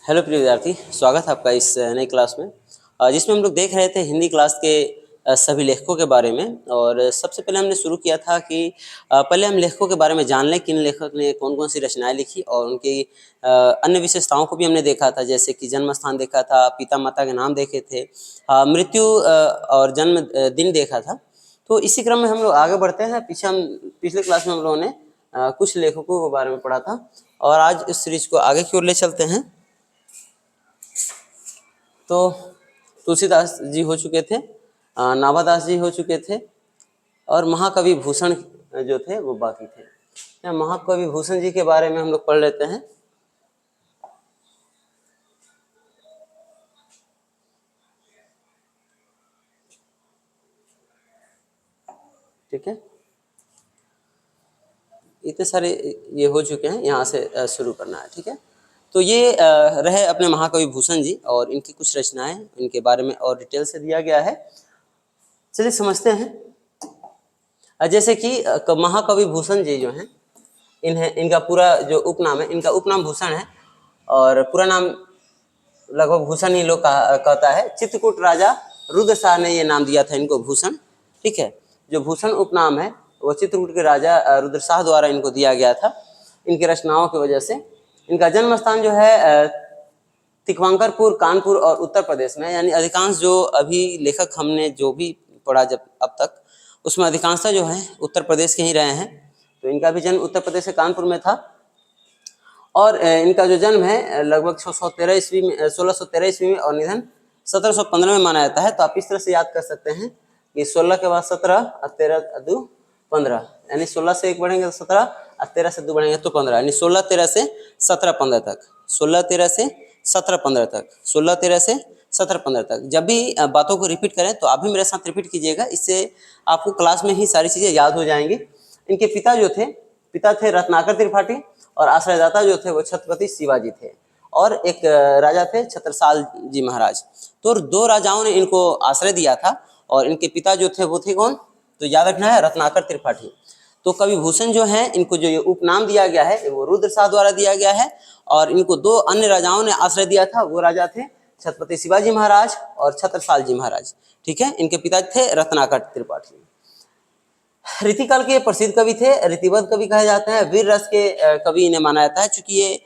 Hello प्रिय विद्यार्थी, स्वागत है आपका इस नई क्लास में जिसमें हम लोग देख रहे थे हिंदी क्लास के सभी लेखकों के बारे में। और सबसे पहले हमने शुरू किया था कि पहले हम लेखकों के बारे में जान लें, किन लेखक ने कौन कौन सी रचनाएं लिखी और उनकी अन्य विशेषताओं को भी हमने देखा था, जैसे कि जन्म स्थान देखा था, पिता माता के नाम देखे थे, मृत्यु और जन्म दिन देखा था। तो इसी क्रम में हम लोग आगे बढ़ते हैं। पिछले क्लास में हम लोगों ने कुछ लेखकों के बारे में पढ़ा था और आज इस सीरीज को आगे की ओर ले चलते हैं। तो तुलसीदास जी हो चुके थे, नाभादास जी हो चुके थे और महाकवि भूषण जो थे वो बाकी थे। महाकवि भूषण जी के बारे में हम लोग पढ़ लेते हैं। ठीक है, इतने सारे ये हो चुके हैं, यहाँ से शुरू करना है। ठीक है, तो ये रहे अपने महाकवि भूषण जी और इनकी कुछ रचनाएं, इनके बारे में और डिटेल से दिया गया है। चलिए समझते हैं। जैसे कि महाकवि भूषण जी जो हैं, इनका पूरा जो उपनाम है, इनका उपनाम भूषण है और पूरा नाम लगभग भूषण ही लोग कहता है। चित्रकूट राजा रुद्र शाह ने ये नाम दिया था इनको भूषण। ठीक है, जो भूषण उपनाम है वो चित्रकूट के राजा रुद्र शाह द्वारा इनको दिया गया था इनकी रचनाओं की वजह से। इनका जन्म स्थान जो है तिकवांकरपुर, कानपुर और उत्तर प्रदेश में, यानी अधिकांश जो अभी लेखक हमने जो भी पढ़ा जब अब तक, उसमें अधिकांशतः जो है उत्तर प्रदेश के ही रहे हैं। तो इनका भी जन्म उत्तर प्रदेश के कानपुर में था और इनका जो जन्म है लगभग 1613 ईस्वी में और निधन 1715 में माना जाता है। तो आप इस तरह से याद कर सकते हैं कि 16 के बाद 17 और 13 2 15, यानी 16 से 1 बढ़ेंगे तो 17 और 13 से 2 बढ़ेंगे तो 15, यानी 16 13 से 17 15 तक, 16 13 से 17 15 तक, 16 13 से 17 15 तक। जब भी बातों को रिपीट करें तो आप भी मेरे साथ रिपीट कीजिएगा, इससे आपको क्लास में ही सारी चीज़ें याद हो जाएंगी। इनके पिता थे रत्नाकर त्रिपाठी और आश्रयदाता जो थे वो छत्रपति शिवाजी थे और एक राजा थे छत्रसाल जी महाराज। तो 2 राजाओं ने इनको आश्रय दिया था और इनके पिता जो थे वो थे कौन, तो याद रखना है, रत्नाकर त्रिपाठी। तो कवि भूषण जो है, इनको जो ये उपनाम दिया गया है वो रुद्र शाह द्वारा दिया गया है और इनको 2 अन्य राजाओं ने आश्रय दिया था। वो राजा थे छत्रपति शिवाजी महाराज और छत्रसाल जी महाराज। ठीक है, इनके पिता थे रत्नाकर त्रिपाठी। रीतिकाल के प्रसिद्ध कवि थे, रीतिबद्ध कवि कहे जाते हैं, वीर रस के कवि इन्हें माना जाता है, चूंकि ये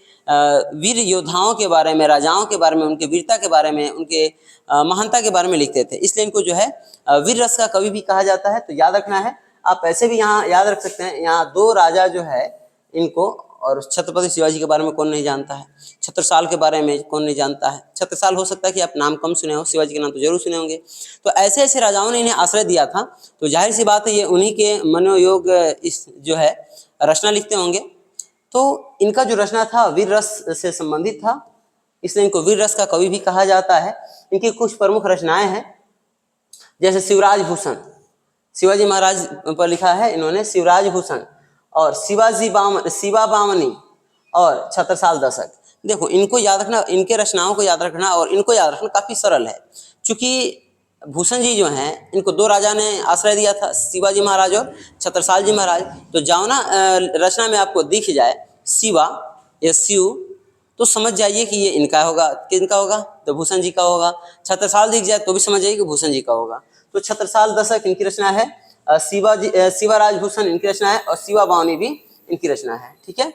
वीर योद्धाओं के बारे में, राजाओं के बारे में, उनके वीरता के बारे में, उनके महानता के बारे में लिखते थे, इसलिए इनको जो है वीर रस का कवि भी कहा जाता है। तो याद रखना है, आप ऐसे भी यहाँ याद रख सकते हैं, यहाँ 2 राजा जो है इनको, और छत्रपति शिवाजी के बारे में कौन नहीं जानता है, छत्रसाल के बारे में कौन नहीं जानता है। छत्रसाल हो सकता है कि आप नाम कम सुने हो, शिवाजी के नाम तो जरूर सुने होंगे। तो ऐसे ऐसे राजाओं ने इन्हें आश्रय दिया था, तो जाहिर सी बात है ये उन्हीं के मनोयोग इस जो है रचना लिखते होंगे। तो इनका जो रचना था वीर रस से संबंधित था, इसलिए इनको वीर रस का कवि भी कहा जाता है। इनकी कुछ प्रमुख रचनाएं हैं, जैसे शिवराज भूषण, शिवाजी महाराज पर लिखा है इन्होंने शिवराज भूषण, और शिवा बामनी और छत्रसाल दशक। देखो, इनको याद रखना, इनके रचनाओं को याद रखना और इनको याद रखना काफी सरल है, क्योंकि भूषण जी जो हैं इनको 2 राजा ने आश्रय दिया था, शिवाजी महाराज और छत्रसाल जी महाराज। तो जाओ ना रचना में आपको दिख जाए शिवा या शिव, तो समझ जाइए कि ये इनका होगा, किनका होगा, तो भूषण जी का होगा। छत्रसाल दिख जाए तो भी समझ जाइए कि भूषण जी का होगा। तो छत्रसाल दशक इनकी रचना है, शिवाराज भूषण इनकी रचना है और शिवा बावनी भी इनकी रचना है। ठीक है,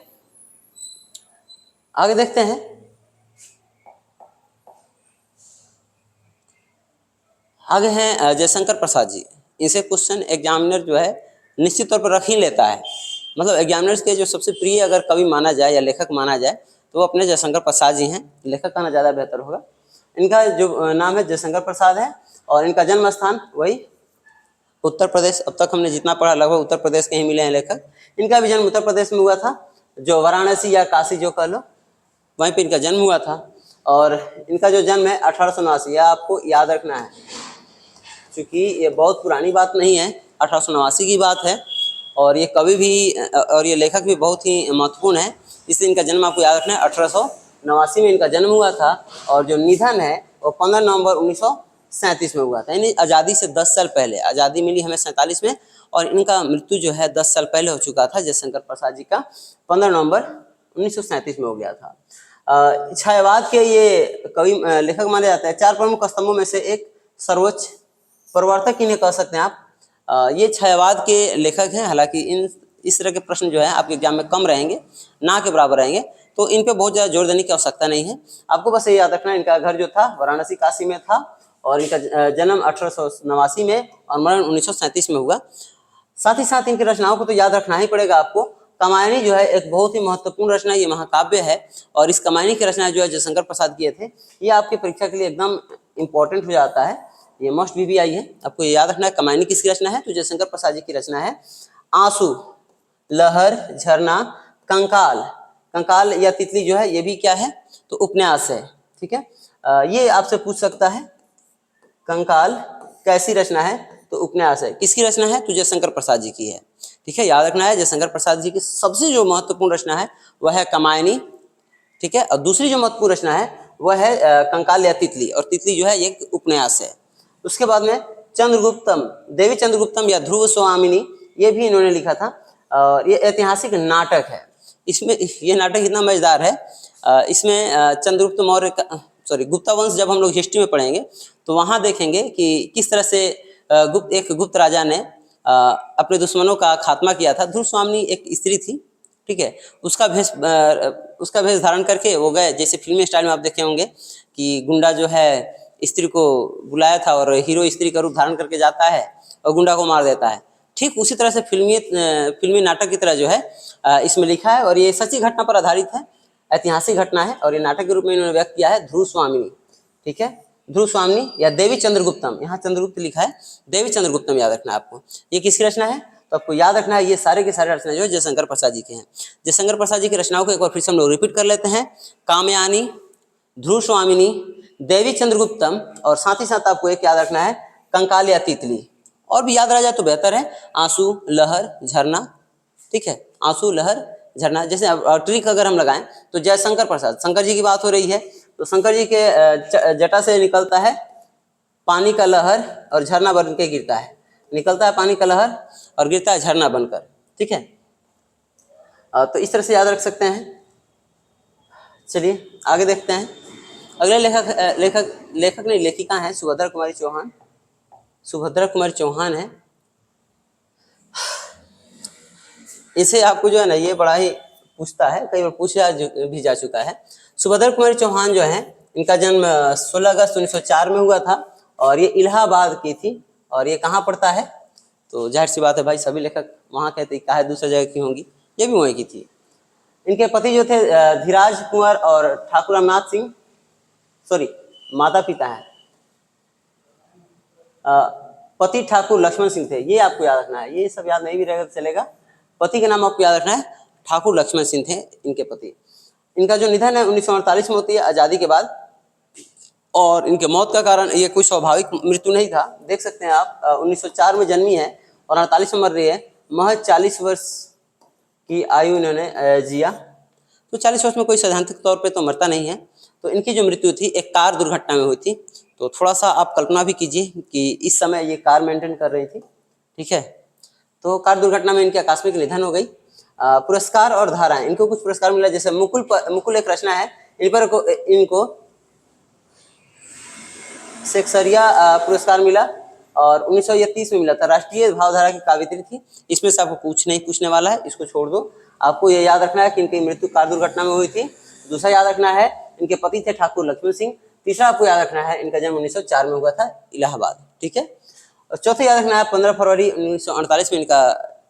आगे देखते हैं। आगे हैं जयशंकर प्रसाद जी। इनसे क्वेश्चन एग्जामिनर जो है निश्चित तौर पर रख ही लेता है, मतलब एग्जामिनर्स के जो सबसे प्रिय अगर कवि माना जाए या लेखक माना जाए तो वो अपने जयशंकर प्रसाद जी हैं, लेखक कहना ज़्यादा बेहतर होगा। इनका जो नाम है जयशंकर प्रसाद है और इनका जन्म स्थान वही उत्तर प्रदेश। अब तक हमने जितना पढ़ा लगभग उत्तर प्रदेश के ही मिले हैं लेखक। इनका भी जन्म उत्तर प्रदेश में हुआ था, जो वाराणसी या काशी जो कह लो, वहीं पे इनका जन्म हुआ था। और इनका जो जन्म है 1889, यह आपको याद रखना है, क्योंकि ये बहुत पुरानी बात नहीं है, 1889 की बात है और ये कवि भी और ये लेखक भी बहुत ही महत्वपूर्ण है, इसलिए इनका जन्म आपको याद रखना है। 1889 में इनका जन्म हुआ था और जो निधन है वो 15 नवंबर 1937 में हुआ था, यानी आज़ादी से 10 साल पहले। आज़ादी मिली हमें 47 में और इनका मृत्यु जो है 10 साल पहले हो चुका था। जयशंकर प्रसाद जी का 15 नवंबर 1937 में हो गया था। छायावाद के ये कवि लेखक माने जाते हैं। 4 प्रमुख स्तंभों में से एक सर्वोच्च प्रवर्तक इन्हें कह सकते हैं आप। ये छायावाद के लेखक हैं। हालांकि इस तरह के प्रश्न जो है आपके एग्जाम में कम रहेंगे, ना के बराबर रहेंगे, तो इन पे बहुत ज़्यादा जोर देने की आवश्यकता नहीं है। आपको बस ये याद रखना, इनका घर जो था वाराणसी काशी में था और इनका जन्म 1889 में और मरण 1937 में हुआ। साथ ही साथ इनकी रचनाओं को तो याद रखना ही पड़ेगा आपको। कामायनी जो है एक बहुत ही महत्वपूर्ण रचना, ये महाकाव्य है और इस कामायनी की रचना जो है जयशंकर प्रसाद किए थे। ये आपकी परीक्षा के लिए एकदम इंपॉर्टेंट हो जाता है, ये मस्ट भी आई है। आपको ये याद रखना है कामायनी किसकी रचना है, तो जयशंकर प्रसाद जी की रचना है। आंसू, लहर, झरना, कंकाल, कंकाल या तितली जो है ये भी क्या है, तो उपन्यास है। ठीक है, ये आपसे पूछ सकता है कंकाल कैसी रचना है, तो उपन्यास है। किसकी रचना है, तो जयशंकर प्रसाद जी की है। ठीक है, याद रखना है जयशंकर प्रसाद जी की सबसे जो महत्वपूर्ण रचना है वह है कामायनी। ठीक है, और दूसरी जो महत्वपूर्ण रचना है वह है कंकाल या तितली, और तितली जो है एक उपन्यास है। उसके बाद में चंद्रगुप्तम, देवी चंद्रगुप्तम या ध्रुव स्वामिनी, ये भी इन्होंने लिखा था और ये ऐतिहासिक नाटक है। इसमें ये नाटक इतना मजेदार है, इसमें चंद्रगुप्त मौर्य का गुप्ता वंश जब हम लोग हिस्ट्री में पढ़ेंगे तो वहाँ देखेंगे कि किस तरह से एक गुप्त राजा ने अपने दुश्मनों का खात्मा किया था। ध्रुव स्वामिनी एक स्त्री थी, ठीक है, उसका भेष धारण करके वो गए, जैसे फिल्मी स्टाइल में आप देखे होंगे कि गुंडा जो है स्त्री को बुलाया था और हीरो स्त्री का रूप धारण करके जाता है और गुंडा को मार देता है। ठीक उसी तरह से फिल्मी नाटक की तरह जो है इसमें लिखा है और ये सच्ची घटना पर आधारित है, ऐतिहासिक घटना है और ये नाटक के रूप में इन्होंने व्यक्त किया है ध्रुव स्वामिनी। ठीक है, ध्रुव स्वामिनी या देवी चंद्रगुप्तम, यहाँ चंद्रगुप्त लिखा है, देवी चंद्रगुप्तम याद रखना है आपको। ये किसकी रचना है, तो आपको याद रखना है ये सारे के सारे रचना जो है जयशंकर प्रसाद जी के हैं। जयशंकर प्रसाद जी की रचनाओं को एक बार फिर से हम लोग रिपीट कर लेते हैं। कामयानी, ध्रुव स्वामिनी, देवी चंद्रगुप्तम और साथ ही साथ आपको एक याद रखना है कंकाल या तितली, और भी याद रह जाए तो बेहतर है आंसू, लहर, झरना। ठीक है, आंसू, लहर, झरना। जैसे ट्रिक अगर हम लगाएं तो जयशंकर प्रसाद, शंकर जी की बात हो रही है तो शंकर जी के जटा से निकलता है पानी का लहर और झरना बन के गिरता है, निकलता है पानी का लहर और गिरता है झरना बनकर। ठीक है, तो इस तरह से याद रख सकते हैं। चलिए आगे देखते हैं। अगले लेखक नहीं लेखिका है सुभद्रा कुमारी चौहान। सुभद्रा कुमारी चौहान है, इसे आपको जो है ना ये बड़ा ही पूछता है, कई बार पूछा भी जा चुका है। सुभद्रा कुमारी चौहान जो है इनका जन्म 16 अगस्त 1904 में हुआ था और ये इलाहाबाद की थी। और ये कहाँ पड़ता है, तो जाहिर सी बात है भाई सभी लेखक वहाँ कहते कहा दूसरी जगह की होंगी, ये भी वहीं की थी। इनके पति जो थे धीराज कुंवर और ठाकुर रामनाथ सिंह, माता पिता है पति ठाकुर लक्ष्मण सिंह थे, ये आपको याद रखना है। ये सब याद नहीं भी रहेगा तो चलेगा, पति का नाम आपको याद रखना है, ठाकुर लक्ष्मण सिंह थे इनके पति। इनका जो निधन है 1948 में होती है आज़ादी के बाद, और इनके मौत का कारण ये कोई स्वाभाविक मृत्यु नहीं था। देख सकते हैं आप 1904 में जन्मी है और 48 में मर रही है। महज 40 वर्ष की आयु इन्होंने जिया, तो 40 वर्ष में कोई सैद्धांतिक तौर पे तो मरता नहीं है। तो इनकी जो मृत्यु थी एक कार दुर्घटना में हुई थी। तो थोड़ा सा आप कल्पना भी कीजिए कि इस समय ये कार मेंटेन कर रही थी। ठीक है, तो कार दुर्घटना में इनकी आकस्मिक निधन हो गई। पुरस्कार और धाराएं, इनको कुछ पुरस्कार मिला, जैसे मुकुल एक रचना है, इनको शेक्सपियर पुरस्कार मिला और 1931 में मिला था। राष्ट्रीय भावधारा की काव्यत्री थी। इसमें से आपको पूछने वाला है, इसको छोड़ दो। आपको ये याद रखना है कि इनकी मृत्यु कार दुर्घटना में हुई थी। दूसरा याद रखना है इनके पति थे ठाकुर लक्ष्मण सिंह। तीसरा आपको याद रखना है इनका जन्म 1904 में हुआ था इलाहाबाद। ठीक है, और चौथा याद रखना है 15 फरवरी 1948 में इनका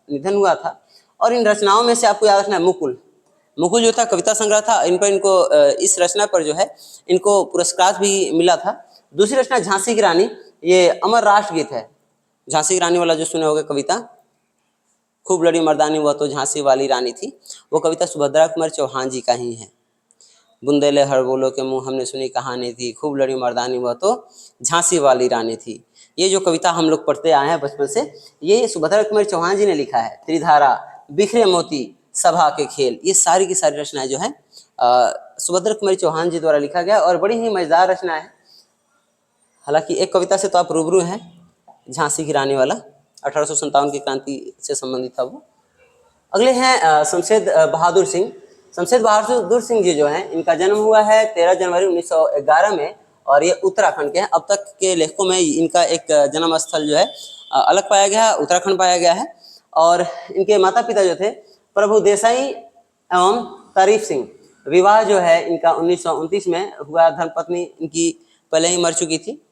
निधन हुआ था। और इन रचनाओं में से आपको याद रखना है मुकुल जो था कविता संग्रह था, इनको इस रचना पर जो है इनको पुरस्कार भी मिला था। दूसरी रचना झांसी की रानी, ये अमर राष्ट्र गीत है। झांसी की रानी वाला जो सुने होगा कविता, खूब लड़ी मर्दानी वह तो झांसी वाली रानी थी, वो कविता सुभद्रा कुमार चौहान जी का ही है। बुंदेले हर बोलो के मुँह हमने सुनी कहानी थी, खूब लड़ी मर्दानी वह तो झांसी वाली रानी थी। ये जो कविता हम लोग पढ़ते आए हैं बचपन से, ये सुभद्रा कुमार चौहान जी ने लिखा है। त्रिधारा, बिखरे मोती, सभा के खेल, ये सारी की सारी रचनाएं जो है सुभद्रा कुमारी चौहान जी द्वारा लिखा गया और बड़ी ही मजेदार रचना है। हालांकि एक कविता से तो आप रूबरू हैं, झांसी की रानी वाला 1857 की क्रांति से संबंधित था वो। अगले हैं शमशेद बहादुर सिंह। शमशेर बहादुर सिंह जी जो हैं, इनका जन्म हुआ है 13 जनवरी 1911 में और ये उत्तराखंड के हैं। अब तक के लेखकों में इनका एक जन्म स्थल जो है अलग पाया गया है, उत्तराखंड पाया गया है। और इनके माता पिता जो थे प्रभु देसाई एवं तारीफ सिंह। विवाह जो है इनका 1929 में हुआ। धर्मपत्नी इनकी पहले ही मर चुकी थी।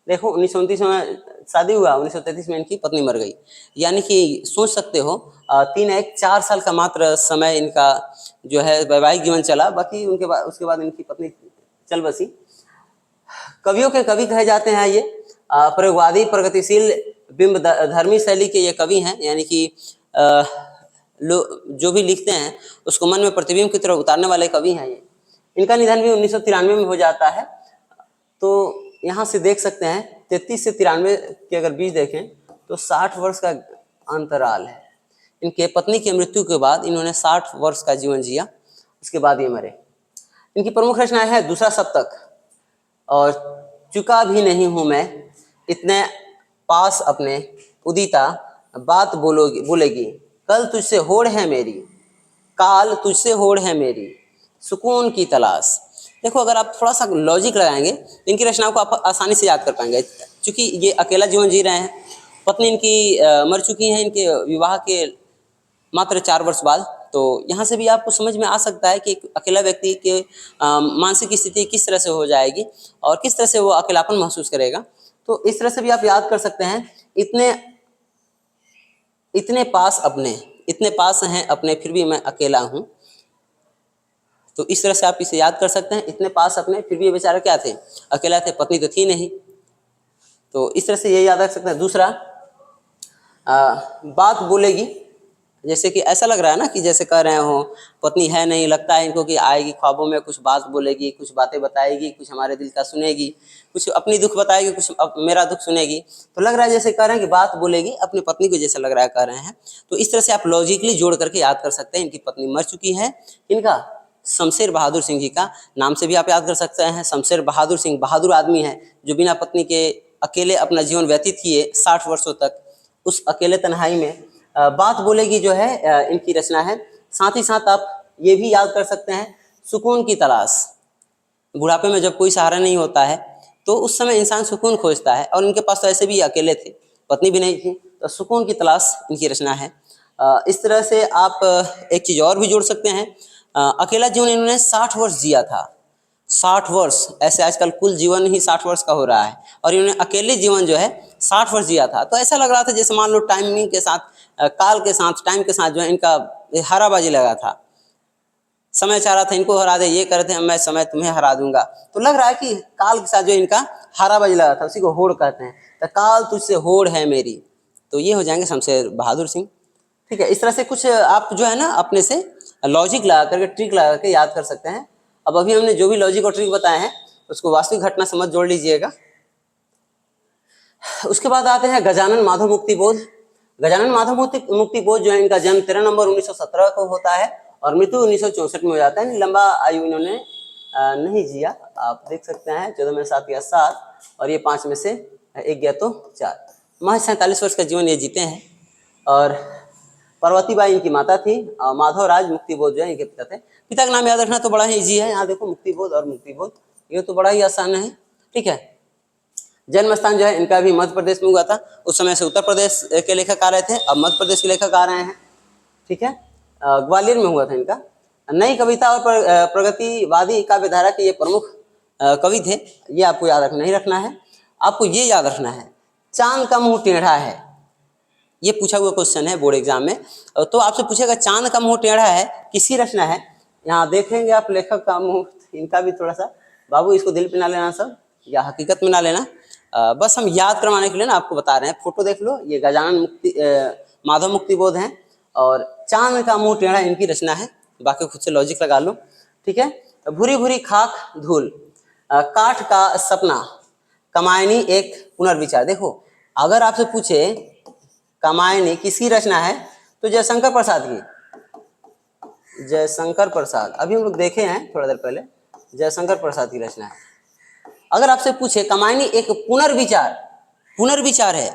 देखो 1929 में शादी हुआ, 1933 में इनकी पत्नी मर गई। यानी कि सोच सकते हो 4 साल का मात्र समय इनका जो है वैवाहिक जीवन चला। बाकी उसके बाद इनकी पत्नी चल बसी। कवियों के कवि कहे जाते हैं ये। प्रयोगवादी, प्रगतिशील, बिंब धर्मी शैली के ये कवि हैं। यानी कि जो भी लिखते हैं उसको मन में प्रतिबिंब की तरह उतारने वाले कवि हैं ये। इनका निधन भी 1993 में हो जाता है। तो यहाँ से देख सकते हैं 33 से 93 के अगर बीच देखें तो 60 वर्ष का अंतराल है। इनके पत्नी की मृत्यु के बाद इन्होंने 60 वर्ष का जीवन जिया, उसके बाद ये मरे। इनकी प्रमुख रचनाएं हैं दूसरा सप्तक और चुका भी नहीं हूं मैं, इतने पास अपने, उदिता, बात बोलेगी, कल तुझसे होड़ है मेरी, काल तुझसे होड़ है मेरी, सुकून की तलाश। देखो अगर आप थोड़ा सा लॉजिक लगाएंगे तो इनकी रचनाओं को आप आसानी से याद कर पाएंगे। क्योंकि ये अकेला जीवन जी रहे हैं, पत्नी इनकी मर चुकी हैं इनके विवाह के मात्र 4 वर्ष बाद। तो यहाँ से भी आपको समझ में आ सकता है कि एक अकेला व्यक्ति के मानसिक स्थिति किस तरह से हो जाएगी और किस तरह से वो अकेलापन महसूस करेगा। तो इस तरह से भी आप याद कर सकते हैं, इतने पास अपने, इतने पास हैं अपने फिर भी मैं अकेला हूँ। तो इस तरह से आप इसे याद कर सकते हैं, इतने पास अपने फिर भी ये बेचारे क्या थे, अकेला थे, पत्नी तो थी नहीं। तो इस तरह से ये याद रख सकते हैं। दूसरा बात बोलेगी, जैसे कि ऐसा लग रहा है ना कि जैसे कह रहे हो पत्नी है नहीं, लगता है इनको कि आएगी ख्वाबों में, कुछ बात बोलेगी, कुछ बातें बताएगी, कुछ हमारे दिल का सुनेगी, कुछ अपनी दुख बताएगी, कुछ मेरा दुख सुनेगी। तो लग रहा है जैसे कह रहे हैं कि बात बोलेगी, अपनी पत्नी को जैसा लग रहा है कह रहे हैं। तो इस तरह से आप लॉजिकली जोड़ करके याद कर सकते हैं। इनकी पत्नी मर चुकी है। इनका शमशेर बहादुर सिंह जी का नाम से भी आप याद कर सकते हैं। शमशेर बहादुर सिंह, बहादुर आदमी है जो बिना पत्नी के अकेले अपना जीवन व्यतीत किए 60 वर्षों तक। उस अकेले तन्हाई में बात बोलेगी जो है इनकी रचना है। साथ ही साथ आप ये भी याद कर सकते हैं, सुकून की तलाश। बुढ़ापे में जब कोई सहारा नहीं होता है तो उस समय इंसान सुकून खोजता है, और इनके पास तो ऐसे भी अकेले थे, पत्नी भी नहीं थी, तो सुकून की तलाश इनकी रचना है। इस तरह से आप एक चीज़ और भी जोड़ सकते हैं। अकेला जीवन इन्होंने 60 वर्ष जिया था। 60 वर्ष, ऐसे आजकल कुल जीवन ही 60 वर्ष का हो रहा है और इन्होंने अकेले जीवन जो है 60 वर्ष जिया था। तो ऐसा लग रहा था जैसे मान लो टाइमिंग के साथ, काल के साथ, टाइम के साथ जो है इनका हाराबाजी लगा था। समय चाह रहा था इनको हरा दे, ये कर रहे थे मैं समय तुम्हें हरा दूंगा। तो लग रहा है कि काल के साथ जो इनका हाराबाजी लगा था, उसी को होड़ कहते हैं। तो काल तुझसे होड़ है मेरी, तो ये हो जाएंगे शमशेर बहादुर सिंह। ठीक है, इस तरह से कुछ आप जो है ना अपने से लॉजिक लगा करके, ट्रिक लगा करके याद कर सकते हैं। अब अभी हमने जो भी लॉजिक और ट्रिक बताए हैं उसको वास्तविक घटना से मत जोड़ लीजिएगा। उसके बाद आते हैं गजानन माधव मुक्ति बोध। गजानन माधव मुक्ति बोध जो है, इनका जन्म 13 नवंबर 1917 को होता है और मृत्यु 1964 में हो जाता है। लंबा आयु इन्होंने नहीं जिया। आप देख सकते हैं 14 में 7 या 7 और ये 5 में से 1 गया तो 4, महज 47 वर्ष का जीवन ये जीते हैं। और पार्वतीबाई इनकी माता थी। माधव राज मुक्ति बोध जो है इनके पिता थे। पिता का नाम याद रखना तो बड़ा ही ईजी है। यहाँ देखो मुक्ति बोध और मुक्ति बोध, ये तो बड़ा ही आसान है। ठीक है, जन्म स्थान जो है इनका भी मध्य प्रदेश में हुआ था। उस समय से उत्तर प्रदेश के लेखक आ रहे थे, अब मध्य प्रदेश के लेखक आ रहे हैं। ठीक है, ग्वालियर में हुआ था इनका। नई कविता और प्रगतिवादी काव्य धारा के ये प्रमुख कवि थे। ये आपको याद नहीं रखना है, आपको ये याद रखना है चांद का मुंह टेढ़ा है। ये पूछा हुआ क्वेश्चन है बोर्ड एग्जाम में। तो आपसे पूछेगा चांद का मुंह टेढ़ा है किसकी रचना है। यहाँ देखेंगे आप लेखक का मुंह, इनका भी थोड़ा सा, बाबू इसको दिल पे ना लेना सब, या हकीकत में ना लेना, बस हम याद करवाने के लिए ना आपको बता रहे हैं। फोटो देख लो, ये गजानन माधव मुक्ति बोध हैं और चांद का मुंह टेढ़ा इनकी रचना है। बाकी खुद से लॉजिक लगा लो। ठीक है, भूरी भूरी खाक धूल, काठ का सपना, कमायनी एक पुनर्विचार। देखो अगर आपसे पूछे कमायनी किसकी रचना है तो जयशंकर प्रसाद की, जयशंकर प्रसाद, अभी हम लोग देखे हैं थोड़ा देर पहले, जयशंकर प्रसाद की रचना है। अगर आपसे पूछे कमायनी एक पुनर्विचार है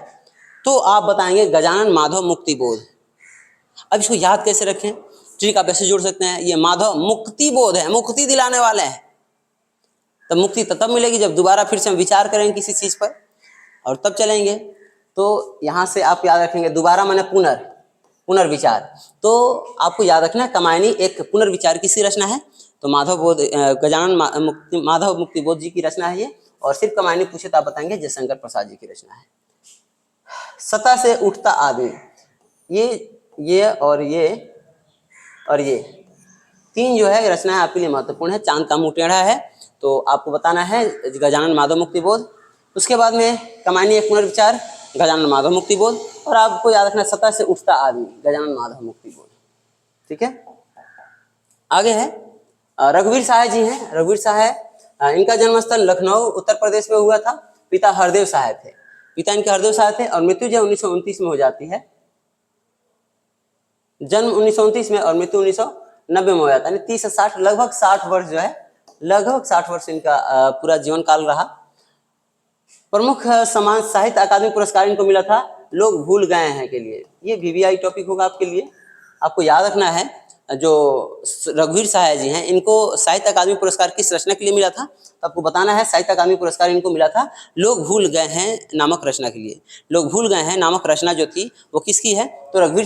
तो आप बताएंगे गजानन माधव मुक्ति बोध। अब इसको याद कैसे रखें, ट्रिक आप ऐसे जोड़ सकते हैं, ये माधव मुक्ति बोध है, मुक्ति दिलाने वाले हैं। तब मुक्ति तब मिलेगी जब दोबारा फिर से हम विचार करेंगे किसी चीज पर और तब चलेंगे। तो यहाँ से आप याद रखेंगे दोबारा माने पुनर्विचार। तो आपको याद रखना है कामायनी एक पुनर्विचार की रचना है। तो माधव बोध गजानन माधव मुक्ति बोध जी की रचना है ये। और सिर्फ कामायनी पूछे तो आप बताएंगे जयशंकर प्रसाद जी की रचना है। सतह से उठता आदमी, ये और ये तीन जो है रचनाएं आपके लिए महत्वपूर्ण है। चांद का मुंह टेढ़ा है तो आपको बताना है गजानन माधव मुक्ति बोध। उसके बाद में कामायनी एक पुनर्विचार, गजानन माधव मुक्ति बोध। और आपको याद रखना सतह से उठता आदमी, गजानन माधव मुक्ति बोध। ठीक है, आगे है रघुवीर सहाय जी हैं। रघुवीर सहाय इनका जन्मस्थल लखनऊ उत्तर प्रदेश में हुआ था। पिता हरदेव सहाय थे, पिता इनके हरदेव सहाय थे। और मृत्यु जो 1929 में हो जाती है, जन्म 1929 में और मृत्यु 1990 में हो जाता है। 30 से 60 लगभग 60 वर्ष जो है, लगभग 60 वर्ष इनका पूरा जीवन काल रहा। प्रमुख समाज साहित्य अकादमी पुरस्कार इनको मिला था लोग भूल गए हैं के लिए। ये VVI टॉपिक होगा आपके लिए। आपको याद रखना है जो रघुवीर सहाय जी हैं इनको साहित्य अकादमी पुरस्कार किस रचना के लिए मिला था, तो आपको बताना है साहित्य अकादमी पुरस्कार इनको मिला था लोग भूल गए हैं नामक रचना के लिए। लोग भूल गए हैं नामक रचना जो थी वो किसकी है, तो रघुवीर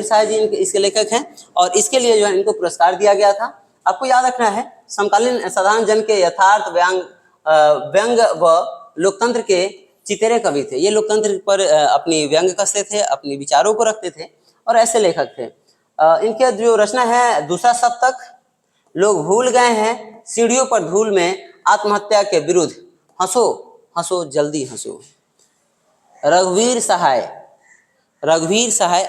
सहाय जी इसके लेखक हैं और इसके लिए जो है इनको पुरस्कार दिया गया था। आपको याद रखना है समकालीन साधारण जन के यथार्थ व्यंग व लोकतंत्र के चितेरे कवि थे। ये लोकतंत्र पर अपनी व्यंग कसते थे, अपने विचारों को रखते थे और ऐसे लेखक थे। इनके जो रचना है दूसरा सप्तक, लोग भूल गए हैं सीढ़ियों पर धूल में आत्महत्या के विरुद्ध, हंसो हंसो जल्दी हंसो। रघुवीर सहाय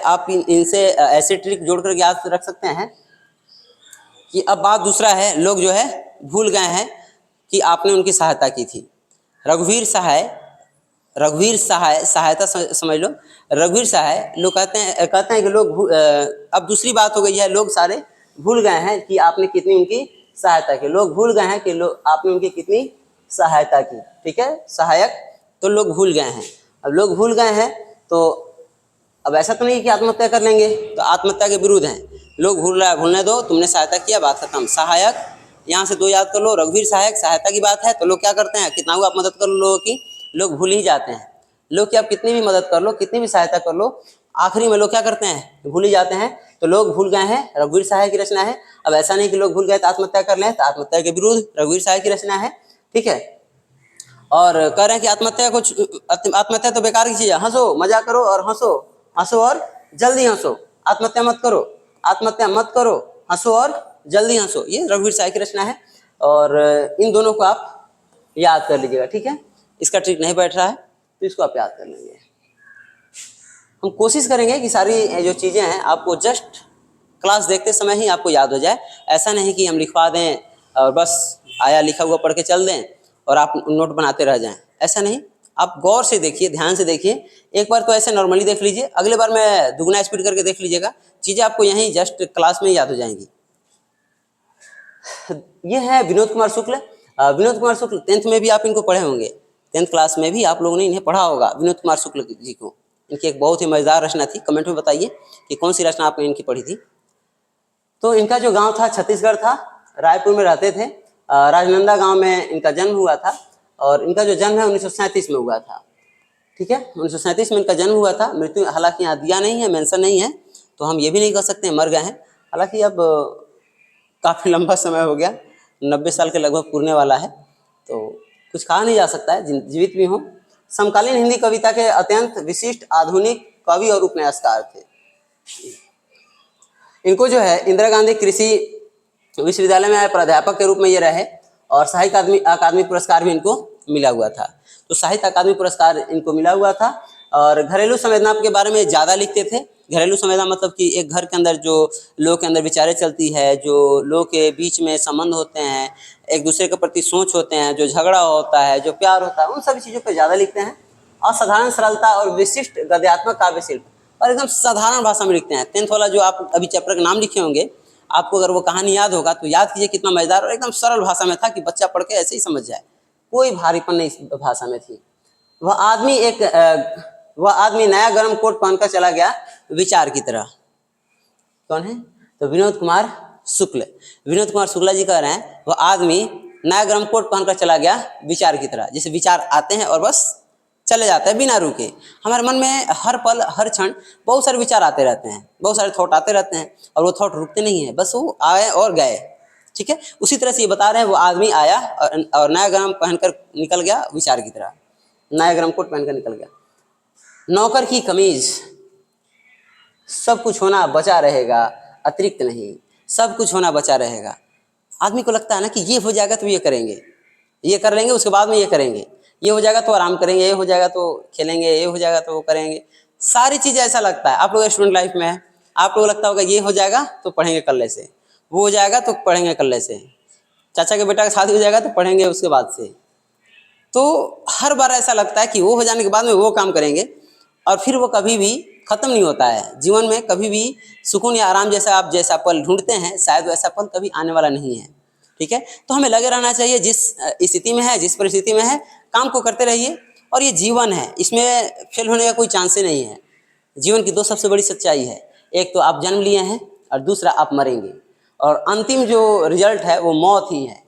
आप इनसे ऐसे ट्रिक जोड़कर याद रख सकते हैं कि अब बात दूसरा है, लोग जो है भूल गए हैं कि आपने उनकी सहायता की थी। रघुवीर सहाय सहायता समझ लो। रघुवीर सहाय लोग कहते हैं कि लोग अब दूसरी बात हो गई है, लोग सारे भूल गए हैं कि आपने कितनी उनकी सहायता की। लोग भूल गए हैं कि आपने उनकी कितनी सहायता की। ठीक है, सहायक तो लोग भूल गए हैं। अब लोग भूल गए हैं तो अब ऐसा तो नहीं कि आत्महत्या कर लेंगे, तो आत्महत्या के विरुद्ध हैं। लोग भूलने दो, तुमने सहायता किया, बात खत्म। सहायक यहाँ से दो याद कर लो, रघुवीर सहायक सहायता की बात है तो लोग क्या करते हैं, कितना आप मदद कर लो लोगों की, लोग भूल ही जाते हैं। लोग की आप कितनी भी मदद कर लो, कितनी भी सहायता कर लो, आखिरी में लोग क्या करते हैं, भूल ही जाते हैं। तो लोग भूल गए हैं रघुवीर सहाय की रचना है। अब ऐसा नहीं कि लोग भूल गए तो आत्महत्या कर लें, तो आत्महत्या के विरुद्ध रघुवीर सहाय की रचना है। ठीक है, और कह रहे हैं कि आत्महत्या तो बेकार की चीज है, हंसो मजा करो और हंसो और जल्दी हंसो। आत्महत्या मत करो, हंसो और जल्दी हंसो। ये रघुवीर सहाय की रचना है और इन दोनों को आप याद कर लीजिएगा। ठीक है, इसका ट्रिक नहीं बैठ रहा है तो इसको आप याद कर लेंगे। हम कोशिश करेंगे कि सारी जो चीज़ें हैं आपको जस्ट क्लास देखते समय ही आपको याद हो जाए। ऐसा नहीं कि हम लिखवा दें और बस आया लिखा हुआ पढ़ के चल दें और आप नोट बनाते रह जाएं, ऐसा नहीं। आप गौर से देखिए, ध्यान से देखिए। एक बार तो ऐसे नॉर्मली देख लीजिए, अगले बार में दुगना स्पीड करके देख लीजिएगा, चीज़ें आपको यहीं जस्ट क्लास में याद हो जाएंगी। ये है विनोद कुमार शुक्ल। विनोद कुमार शुक्ल 10th में भी आप इनको पढ़े होंगे, 10th क्लास में भी आप लोगों ने इन्हें पढ़ा होगा, विनोद कुमार शुक्ल जी को। इनकी एक बहुत ही मजेदार रचना थी, कमेंट में बताइए कि कौन सी रचना आपने इनकी पढ़ी थी। तो इनका जो गांव था छत्तीसगढ़ था, रायपुर में रहते थे। राजनंदा गांव में इनका जन्म हुआ था और इनका जो जन्म है 1937 में हुआ था। ठीक है, 1937 में इनका जन्म हुआ था। मृत्यु हालांकि यहाँ दिया नहीं है, मेंशन नहीं है, तो हम ये भी नहीं कह सकते मर गए हैं। हालांकि अब काफ़ी लंबा समय हो गया, 90 साल के लगभग पूरने वाला है, तो कुछ कहा नहीं जा सकता है, जीवित भी हों। समकालीन हिंदी कविता के अत्यंत विशिष्ट आधुनिक कवि और उपन्यासकार थे। इनको जो है इंदिरा गांधी कृषि विश्वविद्यालय में प्राध्यापक के रूप में ये रहे और साहित्य अकादमी पुरस्कार भी इनको मिला हुआ था। तो साहित्य अकादमी पुरस्कार इनको मिला हुआ था। और घरेलू संवेदना के बारे में ज़्यादा लिखते थे। घरेलू संवेदना मतलब कि एक घर के अंदर जो लोगों के अंदर विचारें चलती है, जो लोगों के बीच में संबंध होते हैं, एक दूसरे के प्रति सोच होते हैं, जो झगड़ा होता है, जो प्यार होता है, उन सभी चीज़ों पर ज़्यादा लिखते हैं। असाधारण सरलता और विशिष्ट गद्यात्मक काव्य शिल्प, और एकदम साधारण भाषा में लिखते हैं। 10th वाला जो आप अभी चैप्टर का नाम लिखे होंगे, आपको अगर वो कहानी याद होगा तो याद कीजिए कितना मजेदार और एकदम सरल भाषा में था कि बच्चा पढ़ के ऐसे ही समझ जाए, कोई भारीपन नहीं इस भाषा में थी। वह आदमी नया गर्म कोट पहनकर चला गया विचार की तरह। कौन है? तो विनोद कुमार शुक्ल, विनोद कुमार शुक्ला जी कह रहे हैं वो आदमी नया गर्म कोट पहनकर चला गया विचार की तरह, जैसे विचार आते हैं और बस चले जाते हैं बिना रुके। हमारे मन में हर पल हर क्षण बहुत सारे विचार आते रहते हैं, बहुत सारे थॉट आते रहते हैं और वो थॉट रुकते नहीं हैं, बस वो आए और गए। ठीक है, उसी तरह से ये बता रहे हैं वो आदमी आया और नया गर्म पहनकर निकल गया विचार की तरह, नया गर्म कोट पहनकर निकल गया। नौकर की कमीज, सब कुछ होना बचा रहेगा अतिरिक्त नहीं, सब कुछ होना बचा रहेगा। आदमी को लगता है ना कि ये हो जाएगा तो ये करेंगे, ये कर लेंगे, उसके बाद में ये करेंगे, ये हो जाएगा तो आराम करेंगे, ये हो जाएगा तो खेलेंगे, ये हो जाएगा तो वो करेंगे। सारी चीज़ें ऐसा लगता है। आप लोग स्टूडेंट लाइफ में है, आप लोग लगता होगा ये हो जाएगा तो पढ़ेंगे कल से, वो हो जाएगा तो पढ़ेंगे कल से, चाचा के बेटा का शादी हो जाएगा तो पढ़ेंगे उसके बाद से। तो हर बार ऐसा लगता है कि वो हो जाने के बाद में वो काम करेंगे और फिर वो कभी भी ख़त्म नहीं होता है। जीवन में कभी भी सुकून या आराम जैसा आप जैसा पल ढूंढते हैं शायद वैसा पल कभी आने वाला नहीं है। ठीक है, तो हमें लगे रहना चाहिए, जिस स्थिति में है, जिस परिस्थिति में है, काम को करते रहिए। और ये जीवन है, इसमें फेल होने का कोई चांस ही नहीं है। जीवन की दो सबसे बड़ी सच्चाई है, एक तो आप जन्म लिए हैं और दूसरा आप मरेंगे, और अंतिम जो रिजल्ट है वो मौत ही है।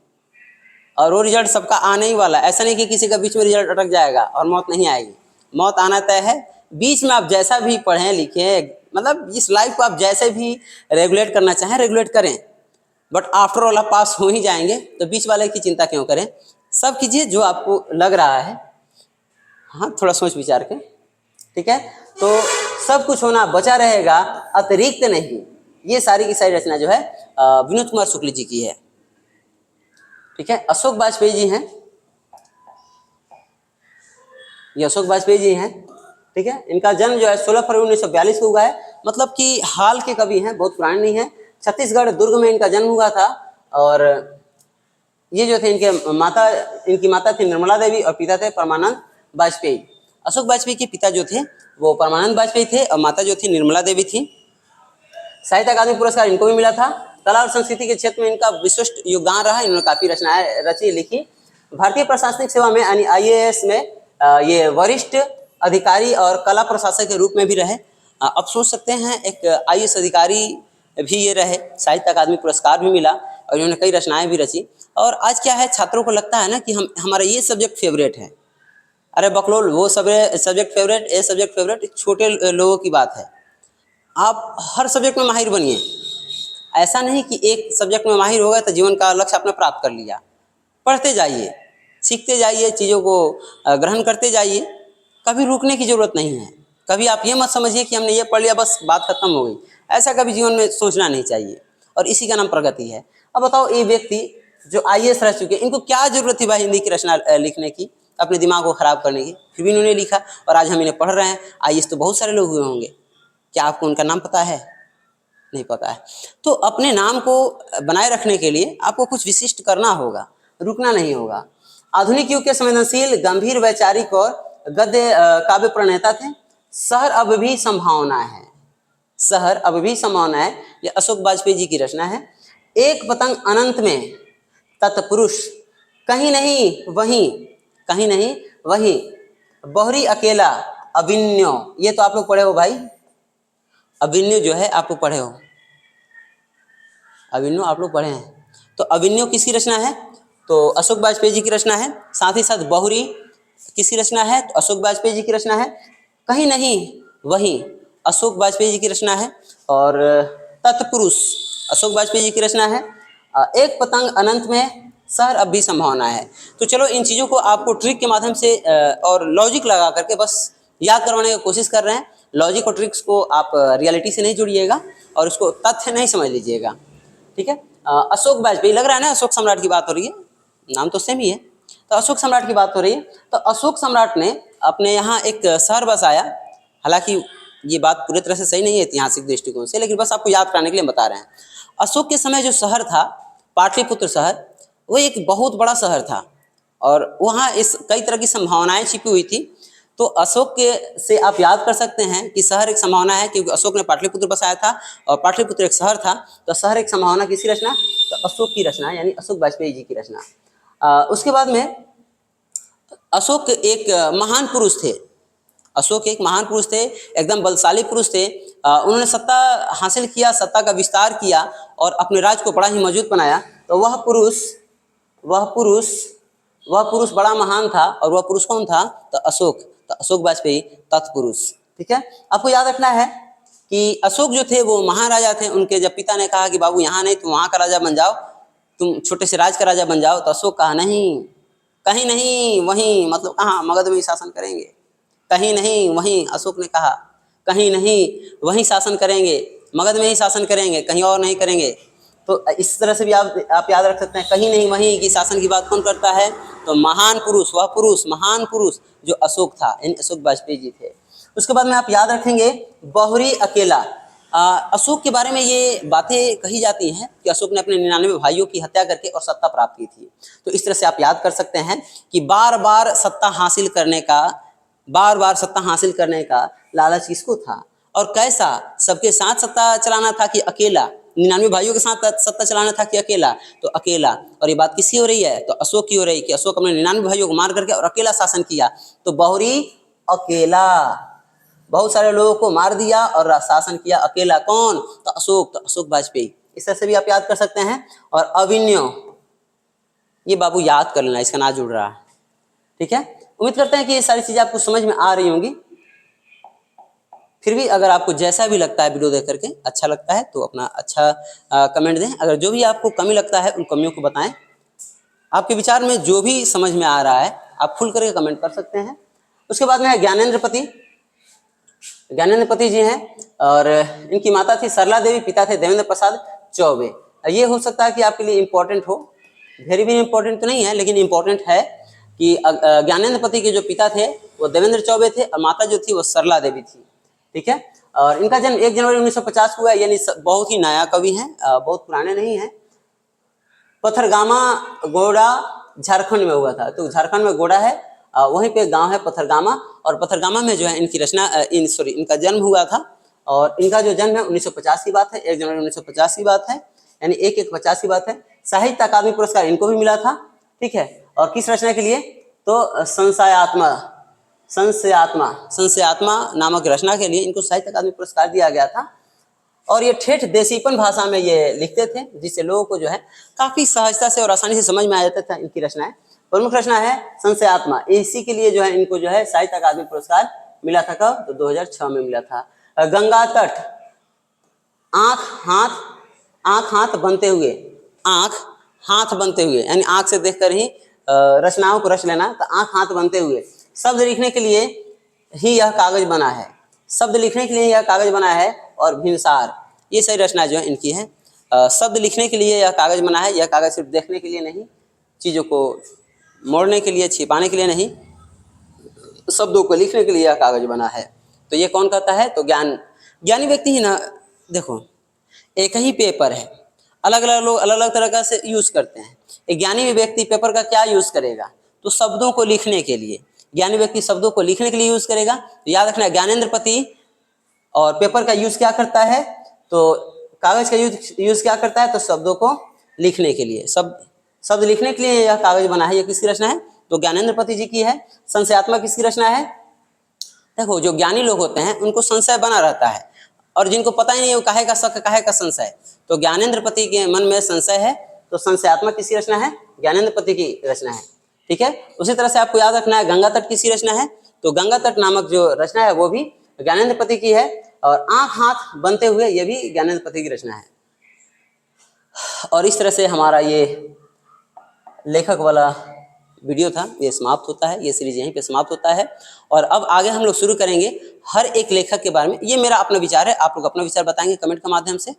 और वो रिजल्ट सबका आने ही वाला है, ऐसा नहीं कि किसी का बीच में रिजल्ट अटक जाएगा और मौत नहीं आएगी। मौत आना तय है। बीच में आप जैसा भी पढ़ें लिखें, मतलब इस लाइफ को आप जैसे भी रेगुलेट करना चाहें रेगुलेट करें, बट आफ्टर ऑल आप पास हो ही जाएंगे। तो बीच वाले की चिंता क्यों करें, सब कीजिए जो आपको लग रहा है, हाँ थोड़ा सोच विचार के। ठीक है, तो सब कुछ होना बचा रहेगा अतिरिक्त नहीं, ये सारी की सारी रचना जो है विनोद कुमार शुक्ल जी की है। ठीक है, अशोक वाजपेयी जी हैं, ये अशोक वाजपेयी जी हैं। ठीक है, इनका जन्म जो है 16 फरवरी 1942 को हुआ है, मतलब कि हाल के कवि हैं, बहुत पुराने नहीं हैं। छत्तीसगढ़ दुर्ग में इनका जन्म हुआ था। और ये जो थे इनकी माता थी निर्मला देवी और पिता थे परमानंद वाजपेयी। अशोक वाजपेयी के पिता जो थे वो परमानंद वाजपेयी थे और माता जो थी निर्मला देवी थी। साहित्य अकादमी पुरस्कार इनको भी मिला था। कला और संस्कृति के क्षेत्र में इनका विशिष्ट योगदान रहा, इन्होंने काफ़ी रचनाएं रची लिखी। भारतीय प्रशासनिक सेवा में यानी IAS में ये वरिष्ठ अधिकारी और कला प्रशासक के रूप में भी रहे। अब सोच सकते हैं एक IAS अधिकारी भी ये रहे, साहित्य अकादमी पुरस्कार भी मिला और इन्होंने कई रचनाएं भी रची। और आज क्या है, छात्रों को लगता है ना कि हमारा ये सब्जेक्ट फेवरेट है, अरे बकलोल वो सब्जेक्ट फेवरेट, ये सब्जेक्ट फेवरेट, छोटे लोगों की बात है। आप हर सब्जेक्ट में माहिर बनिए। ऐसा नहीं कि एक सब्जेक्ट में माहिर हो गए तो जीवन का लक्ष्य आपने प्राप्त कर लिया। पढ़ते जाइए, सीखते जाइए, चीज़ों को ग्रहण करते जाइए, कभी रुकने की ज़रूरत नहीं है। कभी आप ये मत समझिए कि हमने ये पढ़ लिया बस बात खत्म हो गई, ऐसा कभी जीवन में सोचना नहीं चाहिए। और इसी का नाम प्रगति है। अब बताओ, ये व्यक्ति जो IAS रह चुके, इनको क्या जरूरत थी भाई हिंदी की रचना लिखने की, अपने दिमाग को खराब करने की, फिर भी इन्होंने लिखा और आज हम इन्हें पढ़ रहे हैं। IAS तो बहुत सारे लोग हुए होंगे, क्या आपको उनका नाम पता है? नहीं पता है। तो अपने नाम को बनाए रखने के लिए आपको कुछ विशिष्ट करना होगा, रुकना नहीं होगा। आधुनिक युग के संवेदनशील, गंभीर, वैचारिक और गद्य काव्य प्रणेता थे। शहर अब भी संभावना है, शहर अब भी संभावना है, ये अशोक वाजपेयी जी की रचना है। एक पतंग अनंत में तत्पुरुष, कहीं नहीं वहीं, कहीं नहीं वहीं, बहुरी अकेला अभिन्यो। ये तो आप लोग पढ़े हो भाई, अभिन्यो जो है आप लोग पढ़े हो, अभिन्यो आप लोग पढ़े हैं। तो अभिन्यो किसकी रचना है? तो अशोक वाजपेयी जी की रचना है। साथ ही साथ बहुरी किसकी रचना है? तो अशोक वाजपेयी जी की रचना है। कहीं नहीं वहीं अशोक वाजपेयी जी की रचना है। और तत्पुरुष अशोक वाजपेयी जी की रचना है। एक पतंग अनंत में, शहर अब भी संभावना है। तो चलो इन चीज़ों को आपको ट्रिक के माध्यम से और लॉजिक लगा करके बस याद करवाने की कोशिश कर रहे हैं। लॉजिक और ट्रिक्स को आप रियलिटी से नहीं जुड़िएगा और उसको तथ्य नहीं समझ लीजिएगा। ठीक है, अशोक वाजपेयी, लग रहा है ना अशोक सम्राट की बात हो रही है, नाम तो सेम ही है। तो अशोक सम्राट की बात हो रही है। तो अशोक सम्राट ने अपने यहाँ एक शहर बसाया। हालांकि ये बात पूरी तरह से सही नहीं है ऐतिहासिक दृष्टिकोण से, लेकिन बस आपको याद कराने के लिए बता रहे हैं। अशोक के समय जो शहर था पाटलिपुत्र शहर, वो एक बहुत बड़ा शहर था और वहाँ इस कई तरह की संभावनाएं छिपी हुई थी। तो अशोक के से आप याद कर सकते हैं कि शहर एक संभावना है, क्योंकि अशोक ने पाटलिपुत्र बसाया था और पाटलिपुत्र एक शहर था। तो शहर एक संभावना, किसकी रचना? तो अशोक की रचना, यानी अशोक वाजपेयी जी की रचना। उसके बाद में अशोक एक महान पुरुष थे। अशोक एक महान पुरुष थे, एकदम बलशाली पुरुष थे। उन्होंने सत्ता हासिल किया, सत्ता का विस्तार किया और अपने राज को बड़ा ही मजबूत बनाया, तो वह पुरुष बड़ा महान था। और वह पुरुष कौन था? तो अशोक वाजपेयी तत्पुरुष। ठीक है, आपको याद रखना है कि अशोक जो थे वो महाराजा थे। उनके जब पिता ने कहा कि बाबू यहाँ नहीं, तुम वहाँ का राजा बन जाओ, तुम छोटे से राज का राजा बन जाओ, तो अशोक कहा नहीं, कहीं नहीं, वहीं, मतलब कहाँ? मगध में ही शासन करेंगे। कहीं नहीं, वहीं, अशोक ने कहा कहीं नहीं, वहीं शासन करेंगे, मगध में ही शासन करेंगे, कहीं और नहीं करेंगे। तो इस तरह से भी आप याद रख सकते हैं, कहीं नहीं वहीं की शासन की बात कौन करता है? तो महान पुरुष, महान पुरुष जो अशोक था, यानी अशोक वाजपेयी जी थे। उसके बाद में आप याद रखेंगे बहुरी अकेला। अशोक के बारे में ये बातें कही जाती हैं कि अशोक ने अपने 99 भाइयों की हत्या करके और सत्ता प्राप्त की थी। तो इस तरह से आप याद कर सकते हैं कि बार बार सत्ता हासिल करने का लालच किसको था और कैसा? सबके साथ सत्ता चलाना था कि अकेला? 99 भाइयों के साथ सत्ता चलाना था कि अकेला? तो अकेला। और ये बात किसकी हो रही है? तो अशोक की हो रही है कि अशोक अपने 99 भाइयों को मार करके और अकेला शासन किया। तो बहुरी अकेला, बहुत सारे लोगों को मार दिया और शासन किया अकेला। कौन? तो अशोक वाजपेयी। इस तरह से भी आप याद कर सकते हैं। और अभिनव, ये बाबू याद कर लेना, इसका नाम जुड़ रहा है। ठीक है, उम्मीद करते हैं कि ये सारी चीजें आपको समझ में आ रही होंगी। फिर भी अगर आपको जैसा भी लगता है वीडियो देख करके अच्छा लगता है तो अपना अच्छा कमेंट दें। अगर जो भी आपको कमी लगता है उन कमियों को बताएं। आपके विचार में जो भी समझ में आ रहा है आप खुल करके कमेंट कर सकते हैं। उसके बाद में ज्ञानेंद्र पति जी हैं और इनकी माता थी सरला देवी, पिता थे देवेंद्र प्रसाद चौबे। ये हो सकता है कि आपके लिए इम्पोर्टेंट हो, वेरी भी इम्पोर्टेंट तो नहीं है लेकिन इम्पोर्टेंट है कि ज्ञानेंद्र पति के जो पिता थे वो देवेंद्र चौबे थे और माता जो थी वो सरला देवी थी। ठीक है, और इनका जन्म 1 जनवरी 1950 को हुआ, यानी बहुत ही नया कवि हैं, बहुत पुराने नहीं हैं। पथरगामा गोड़ा झारखंड में हुआ था। तो झारखंड में गोड़ा है, वहीं पे गांव है पथरगामा, और पथरगामा में जो है इनकी इनका जन्म हुआ था। और इनका जो जन्म है 1950 की बात है, 1 जनवरी 1950 की बात है, यानी 1/1/50 की बात है। साहित्य अकादमी पुरस्कार इनको भी मिला था। ठीक है, और किस रचना के लिए? तो संशयात्मा नामक रचना के लिए इनको साहित्य अकादमी पुरस्कार दिया गया था। और ये ठेठ देसीपन भाषा में ये लिखते थे, जिससे लोगों को जो है काफी सहजता से और आसानी से समझ में आ जाता था इनकी रचनाएं। प्रमुख रचना है संशयात्मा, इसी के लिए जो है इनको जो है साहित्य अकादमी पुरस्कार मिला था। कब? तो 2006 में मिला था। गंगा तट, आंख हाथ बनते हुए, यानी आंख से देखकर ही रचनाओं को रच लेना। तो आंख हाथ बनते हुए, शब्द लिखने के लिए ही यह कागज बना है, और भिनसार, ये सही रचना जो है इनकी है। शब्द लिखने के लिए यह कागज बना है, यह कागज सिर्फ देखने के लिए नहीं, चीजों को मोड़ने के लिए, छिपाने के लिए नहीं, शब्दों को लिखने के लिए यह कागज बना है। तो ये कौन कहता है? तो ज्ञानी व्यक्ति ही ना। देखो, एक ही पेपर है, अलग अलग लोग अलग अलग तरह का से यूज करते हैं। एक ज्ञानी व्यक्ति पेपर का क्या यूज करेगा? तो शब्दों को लिखने के लिए। ज्ञानी व्यक्ति शब्दों को लिखने के लिए यूज करेगा। तो याद रखना, ज्ञानेंद्र पति और पेपर का यूज क्या करता है? तो कागज का यूज क्या करता है? तो शब्दों को लिखने के लिए, शब्द लिखने के लिए यह कागज बना है। यह किसकी रचना है? तो ज्ञानेंद्र पति जी की है। संशयात्मा किसकी रचना है? देखो, जो ज्ञानी लोग होते हैं उनको संशय बना रहता है, और जिनको पता ही नहीं वो काहे का शक, काहे का संशय। तो ज्ञानेंद्र पति के मन में संशय है, तो संशयात्मक किसकी रचना है? ज्ञानेंद्र पति की रचना है। ठीक है, उसी तरह से आपको याद रखना है गंगा तट किसकी रचना है? तो गंगा तट नामक जो रचना है वो भी ज्ञानेंद्र पति की है। और आंख हाथ बनते हुए, यह भी ज्ञानेंद्र पति की रचना है। और इस तरह से हमारा ये लेखक वाला वीडियो था, ये समाप्त होता है, ये सीरीज यहीं पे समाप्त होता है। और अब आगे हम लोग शुरू करेंगे हर एक लेखक के बारे में। ये मेरा अपना विचार है, आप लोग अपना विचार बताएंगे कमेंट के माध्यम से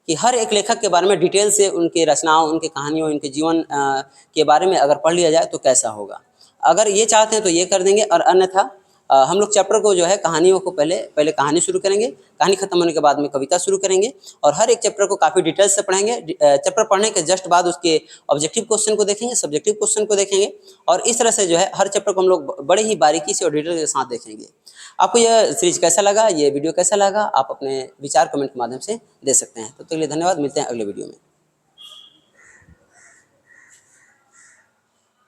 कि हर एक लेखक के बारे में डिटेल से, उनके रचनाओं, उनके कहानियों, उनके जीवन के बारे में अगर पढ़ लिया जाए तो कैसा होगा। अगर ये चाहते हैं तो ये कर देंगे, और अन्यथा हम लोग चैप्टर को जो है कहानियों को पहले कहानी शुरू करेंगे, कहानी खत्म होने के बाद में कविता शुरू करेंगे, और हर एक चैप्टर को काफ़ी डिटेल से पढ़ेंगे। चैप्टर पढ़ने के जस्ट बाद उसके ऑब्जेक्टिव क्वेश्चन को देखेंगे, सब्जेक्टिव क्वेश्चन को देखेंगे, और इस तरह से जो है हर चैप्टर को हम लोग बड़े ही बारीकी से और डिटेल के साथ देखेंगे। आपको यह सीरीज कैसा लगा, ये वीडियो कैसा लगा, आप अपने विचार कमेंट के माध्यम से दे सकते हैं। तो लिए धन्यवाद, मिलते हैं अगले वीडियो में।